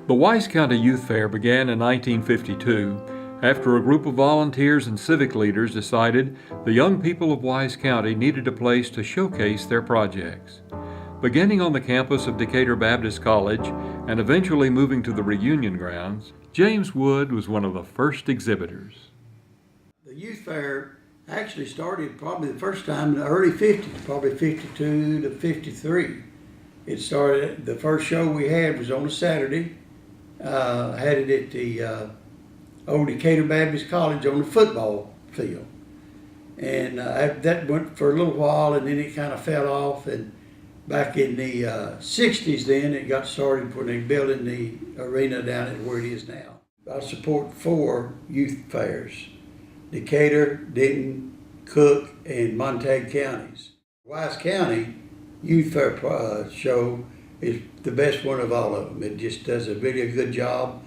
The Wyas County Youth Fair began in 1952 after a group of volunteers and civic leaders decided the young people of Wyas County needed a place to showcase their projects. Beginning on the campus of Decatur Baptist College and eventually moving to the reunion grounds, James Wood was one of the first exhibitors. The youth fair actually started probably the first time in the early 50s, probably 52 to 53. It started, the first show we had was on a Saturday. Had it at the old Decatur Baptist College on the football field. And that went for a little while, and then it kind of fell off. And back in the 60s then, it got started when they built in the arena down at where it is now. I support 4 youth fairs: Decatur, Denton, Cook, and Montague counties. Wyas County Youth Fair show is the best one of all of them. It just does a really good job.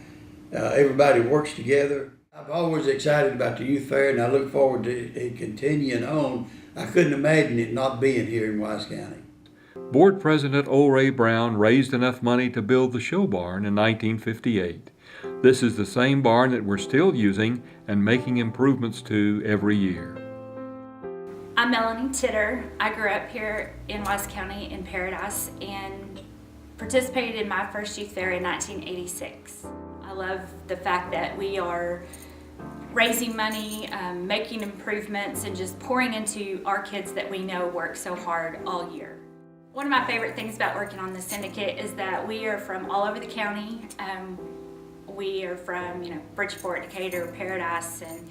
Everybody works together. I'm always excited about the youth fair, and I look forward to it continuing on. I couldn't imagine it not being here in Wyas County. Board President O. Ray Brown raised enough money to build the show barn in 1958. This is the same barn that we're still using and making improvements to every year. I'm Melanie Titter. I grew up here in Wyas County in Paradise and participated in my first youth fair in 1986. I love the fact that we are raising money, making improvements, and just pouring into our kids that we know work so hard all year. One of my favorite things about working on the syndicate is that we are from all over the county. We are from, Bridgeport, Decatur, Paradise, and,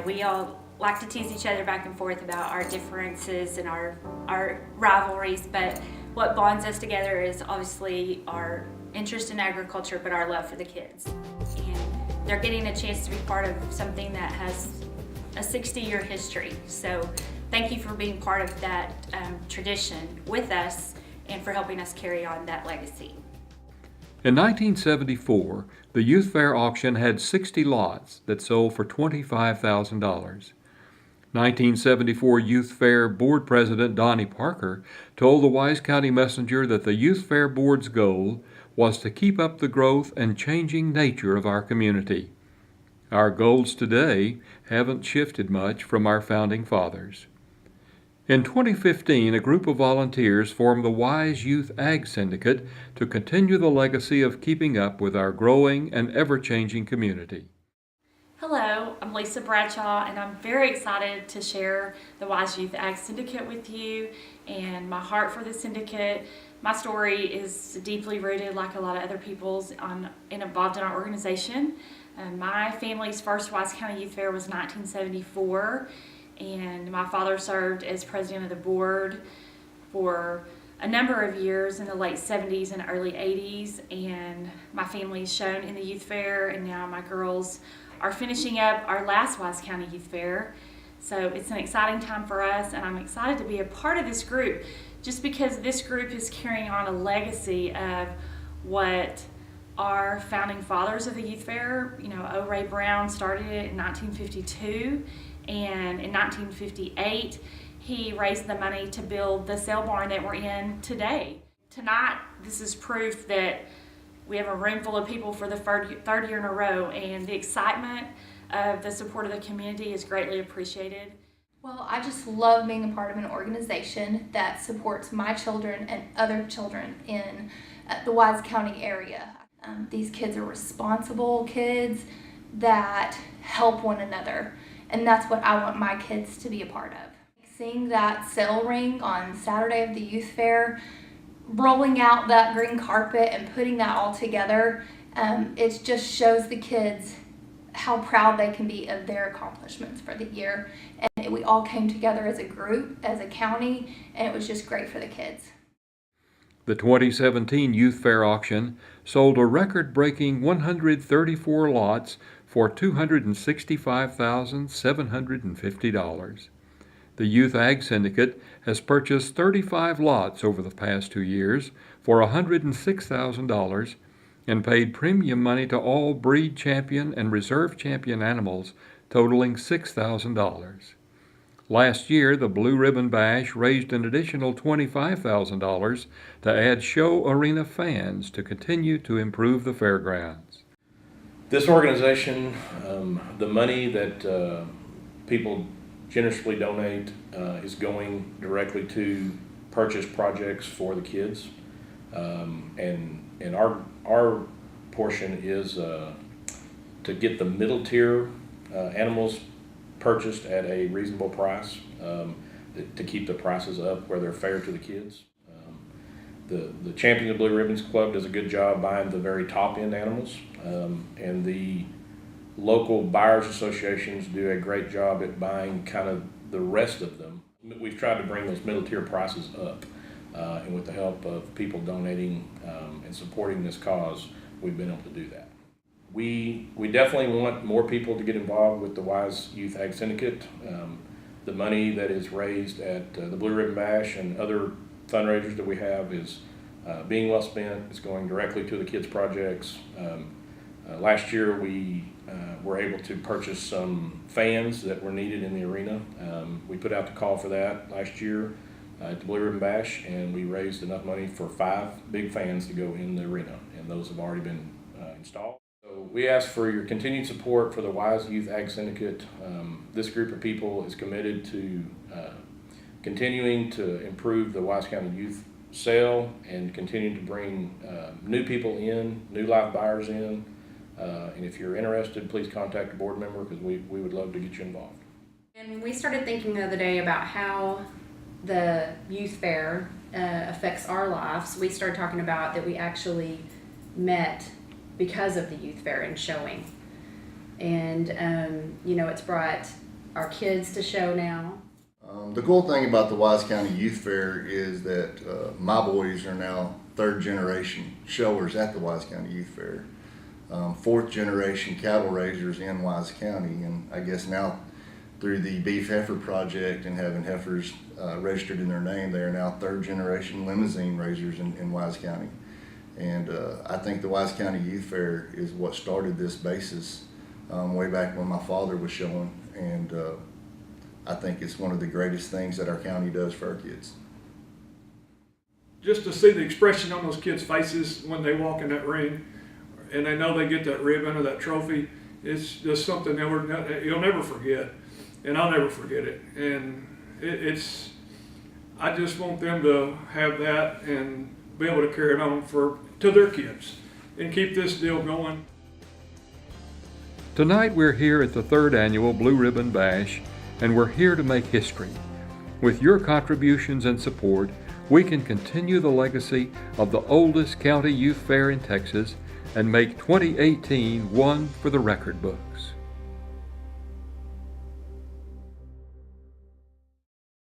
we all like to tease each other back and forth about our differences and our rivalries, but what bonds us together is obviously our interest in agriculture, but our love for the kids. And they're getting a chance to be part of something that has a 60-year history. So thank you for being part of that tradition with us and for helping us carry on that legacy. In 1974, the Youth Fair auction had 60 lots that sold for $25,000. 1974 Youth Fair Board President Donnie Parker told the Wyas County Messenger that the Youth Fair Board's goal was to keep up the growth and changing nature of our community. Our goals today haven't shifted much from our founding fathers. In 2015, a group of volunteers formed the Wyas Youth Ag Syndicate to continue the legacy of keeping up with our growing and ever-changing community. Hello, I'm Lisa Bradshaw, and I'm very excited to share the Wyas Youth Ag Syndicate with you and my heart for the syndicate. My story is deeply rooted, like a lot of other people's, and involved in our organization. My family's first Wyas County Youth Fair was 1974, and my father served as president of the board for a number of years in the late 70s and early 80s, and my family's shown in the youth fair, and now my girls are finishing up our last Wyas County Youth Fair. So it's an exciting time for us, and I'm excited to be a part of this group just because this group is carrying on a legacy of what our founding fathers of the youth fair, O. Ray Brown started it in 1952, and in 1958 he raised the money to build the sale barn that we're in today. Tonight, this is proof that we have a room full of people for the third year in a row, and the excitement of the support of the community is greatly appreciated. Well, I just love being a part of an organization that supports my children and other children in the Wyas County area. These kids are responsible kids that help one another, and that's what I want my kids to be a part of. Seeing that sale ring on Saturday of the youth fair, rolling out that green carpet and putting that all together, it just shows the kids how proud they can be of their accomplishments for the year. And we all came together as a group, as a county, and it was just great for the kids. The 2017 Youth Fair auction sold a record-breaking 134 lots for $265,750. The Youth Ag Syndicate has purchased 35 lots over the past 2 years for $106,000 and paid premium money to all breed champion and reserve champion animals, totaling $6,000. Last year, the Blue Ribbon Bash raised an additional $25,000 to add show arena fans to continue to improve the fairgrounds. This organization, the money that people generously donate is going directly to purchase projects for the kids, and our portion is to get the middle tier animals purchased at a reasonable price, to keep the prices up where they're fair to the kids. The Champions of Blue Ribbons Club does a good job buying the very top end animals, and the local buyers associations do a great job at buying kind of the rest of them. We've tried to bring those middle tier prices up, and with the help of people donating and supporting this cause, we've been able to do that. We definitely want more people to get involved with the Wyas Youth Ag Syndicate. The money that is raised at the Blue Ribbon Bash and other fundraisers that we have is being well spent. It's going directly to the kids' projects. Last year we were able to purchase some fans that were needed in the arena. We put out the call for that last year at the Blue Ribbon Bash, and we raised enough money for 5 big fans to go in the arena, and those have already been installed. So we ask for your continued support for the Wyas Youth Ag Syndicate. This group of people is committed to continuing to improve the Wyas County youth sale and continue to bring new people in, new live buyers in. And if you're interested, please contact a board member, because we would love to get you involved. And we started thinking the other day about how the youth fair affects our lives. We started talking about that we actually met because of the youth fair and showing. And, it's brought our kids to show now. The cool thing about the Wyas County Youth Fair is that my boys are now 3rd generation showers at the Wyas County Youth Fair. 4th generation cattle raisers in Wyas County, and I guess now through the Beef Heifer Project and having heifers registered in their name, they are now 3rd generation limousine raisers in Wyas County. And I think the Wyas County Youth Fair is what started this basis way back when my father was showing, and I think it's one of the greatest things that our county does for our kids. Just to see the expression on those kids' faces when they walk in that ring and they know they get that ribbon or that trophy, it's just something you'll never forget, and I'll never forget it. And I just want them to have that and be able to carry it on to their kids and keep this deal going. Tonight we're here at the 3rd annual Blue Ribbon Bash, and we're here to make history. With your contributions and support, we can continue the legacy of the oldest county youth fair in Texas and make 2018 one for the record books.